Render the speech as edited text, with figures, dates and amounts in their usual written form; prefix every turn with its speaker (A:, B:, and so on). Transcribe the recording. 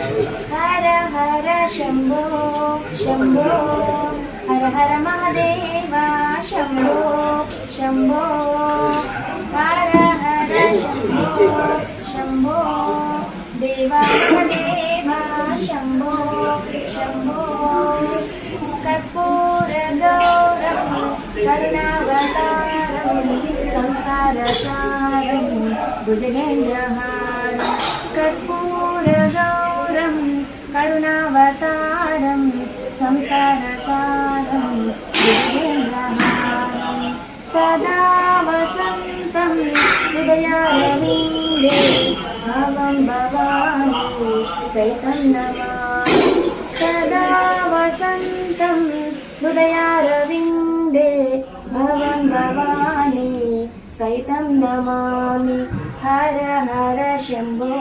A: हर हर शंभो शंभो हर हर महादेव शंभो शंभो हर हर शंभो शंभो देवा देवा शंभो शंभो कर्पूर गौरम करुणावतारम संसार सारम भुजगेन्द्रहारम कर्पूर गौरम करुणावतारम संसार सारम भुजगेन्द्रहारम सदा वसन्तं हृदयारविन्दे भवं भवानी सैतं नमामि सदा वसन्तं हृदयारविन्दे भवं भवानी सैतं नमामि हर हर शंभो।